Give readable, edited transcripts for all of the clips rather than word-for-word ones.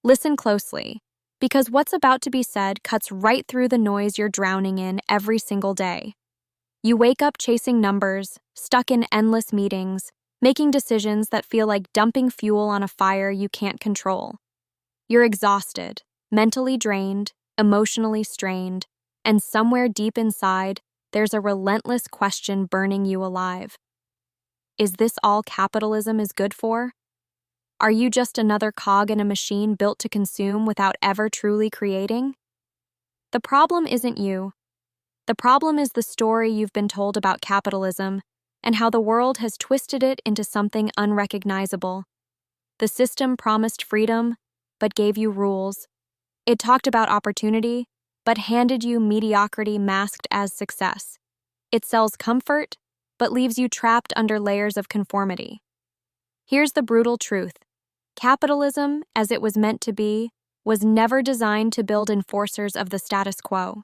Listen closely, because what's about to be said cuts right through the noise you're drowning in every single day. You wake up chasing numbers, stuck in endless meetings, making decisions that feel like dumping fuel on a fire you can't control. You're exhausted, mentally drained, emotionally strained, and somewhere deep inside, there's a relentless question burning you alive. Is this all capitalism is good for? Are you just another cog in a machine built to consume without ever truly creating? The problem isn't you. The problem is the story you've been told about capitalism and how the world has twisted it into something unrecognizable. The system promised freedom, but gave you rules. It talked about opportunity, but handed you mediocrity masked as success. It sells comfort, but leaves you trapped under layers of conformity. Here's the brutal truth. Capitalism, as it was meant to be, was never designed to build enforcers of the status quo.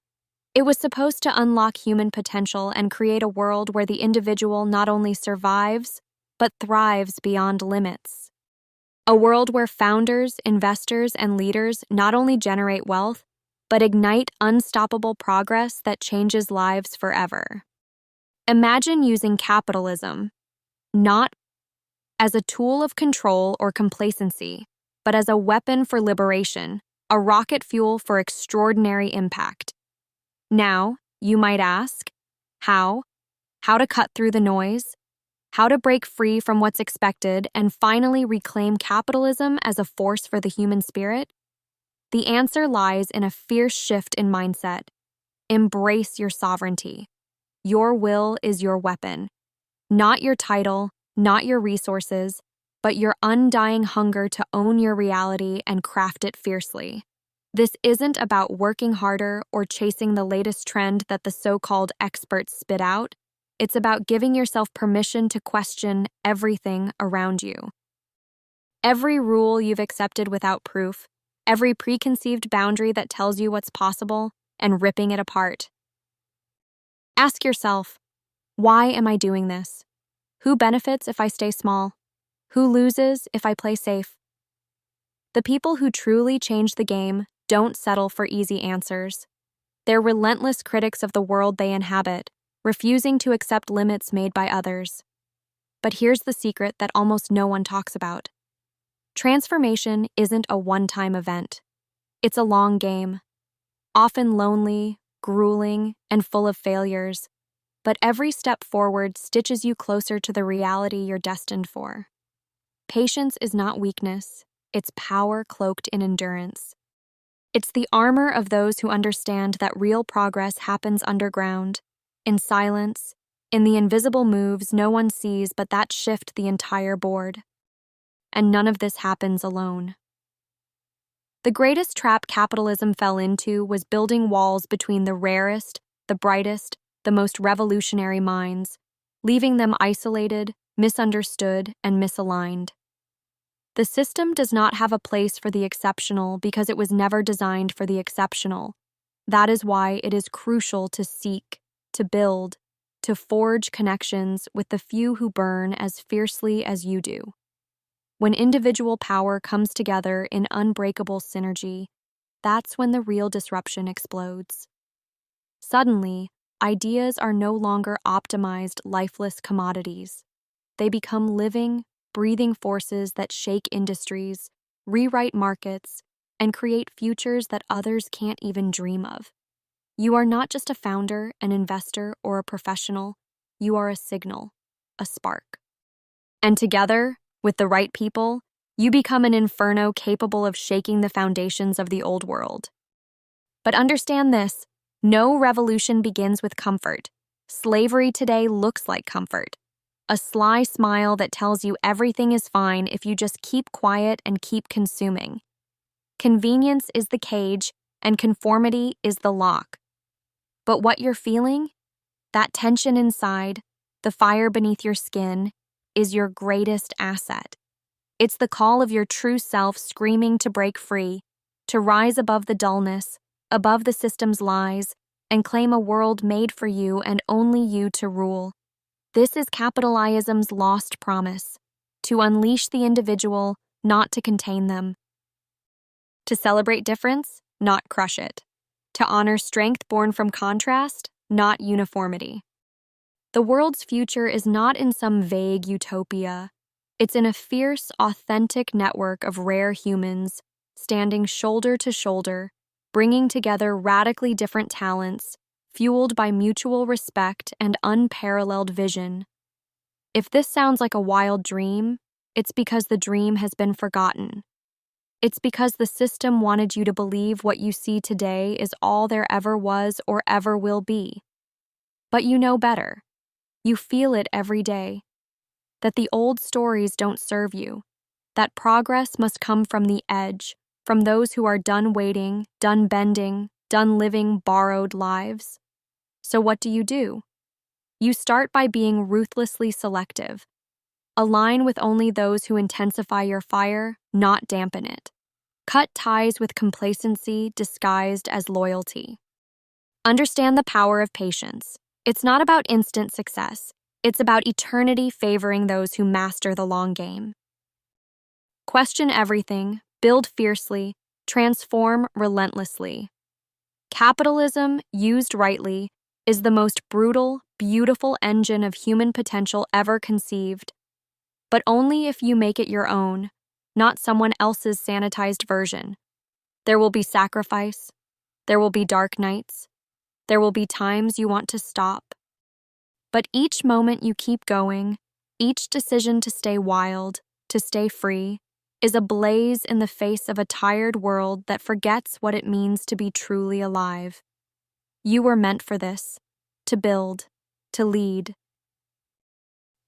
It was supposed to unlock human potential and create a world where the individual not only survives, but thrives beyond limits. A world where founders, investors, and leaders not only generate wealth, but ignite unstoppable progress that changes lives forever. Imagine using capitalism, not as a tool of control or complacency, but as a weapon for liberation, a rocket fuel for extraordinary impact. Now, you might ask, how? How to cut through the noise? How to break free from what's expected and finally reclaim capitalism as a force for the human spirit? The answer lies in a fierce shift in mindset. Embrace your sovereignty. Your will is your weapon. Not your title, not your resources, but your undying hunger to own your reality and craft it fiercely. This isn't about working harder or chasing the latest trend that the so-called experts spit out. It's about giving yourself permission to question everything around you. Every rule you've accepted without proof, every preconceived boundary that tells you what's possible, and ripping it apart. Ask yourself, why am I doing this? Who benefits if I stay small? Who loses if I play safe? The people who truly change the game don't settle for easy answers. They're relentless critics of the world they inhabit, refusing to accept limits made by others. But here's the secret that almost no one talks about. Transformation isn't a one-time event. It's a long game, often lonely, grueling, and full of failures, but every step forward stitches you closer to the reality you're destined for. Patience is not weakness, it's power cloaked in endurance. It's the armor of those who understand that real progress happens underground, in silence, in the invisible moves no one sees but that shift the entire board. And none of this happens alone. The greatest trap capitalism fell into was building walls between the rarest, the brightest, the most revolutionary minds, leaving them isolated, misunderstood, and misaligned. The system does not have a place for the exceptional because it was never designed for the exceptional. That is why it is crucial to seek, to build, to forge connections with the few who burn as fiercely as you do. When individual power comes together in unbreakable synergy, that's when the real disruption explodes. Suddenly, ideas are no longer optimized, lifeless commodities. They become living, breathing forces that shake industries, rewrite markets, and create futures that others can't even dream of. You are not just a founder, an investor, or a professional. You are a signal, a spark. And together, with the right people, you become an inferno capable of shaking the foundations of the old world. But understand this, no revolution begins with comfort. Slavery today looks like comfort. A sly smile that tells you everything is fine if you just keep quiet and keep consuming. Convenience is the cage, and conformity is the lock. But what you're feeling, that tension inside, the fire beneath your skin, is your greatest asset. It's the call of your true self screaming to break free, to rise above the dullness, above the system's lies, and claim a world made for you and only you to rule. This is capitalism's lost promise, to unleash the individual, not to contain them. To celebrate difference, not crush it. To honor strength born from contrast, not uniformity. The world's future is not in some vague utopia. It's in a fierce, authentic network of rare humans standing shoulder to shoulder, bringing together radically different talents, fueled by mutual respect and unparalleled vision. If this sounds like a wild dream, it's because the dream has been forgotten. It's because the system wanted you to believe what you see today is all there ever was or ever will be. But you know better. You feel it every day. That the old stories don't serve you. That progress must come from the edge, from those who are done waiting, done bending, done living borrowed lives. So what do? You start by being ruthlessly selective. Align with only those who intensify your fire, not dampen it. Cut ties with complacency disguised as loyalty. Understand the power of patience. It's not about instant success. It's about eternity favoring those who master the long game. Question everything, build fiercely, transform relentlessly. Capitalism, used rightly, is the most brutal, beautiful engine of human potential ever conceived. But only if you make it your own, not someone else's sanitized version. There will be sacrifice. There will be dark nights. There will be times you want to stop. But each moment you keep going, each decision to stay wild, to stay free, is a blaze in the face of a tired world that forgets what it means to be truly alive. You were meant for this, to build, to lead,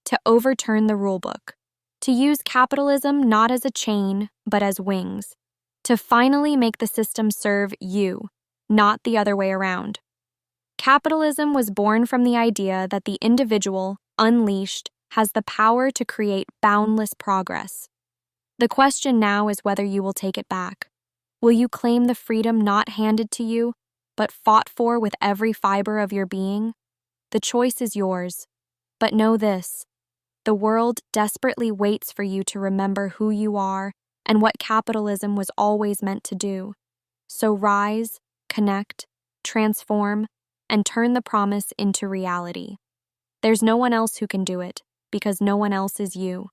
to overturn the rulebook, to use capitalism not as a chain, but as wings, to finally make the system serve you, not the other way around. Capitalism was born from the idea that the individual, unleashed, has the power to create boundless progress. The question now is whether you will take it back. Will you claim the freedom not handed to you, but fought for with every fiber of your being? The choice is yours. But know this: the world desperately waits for you to remember who you are and what capitalism was always meant to do. So rise, connect, transform, and turn the promise into reality. There's no one else who can do it, because no one else is you.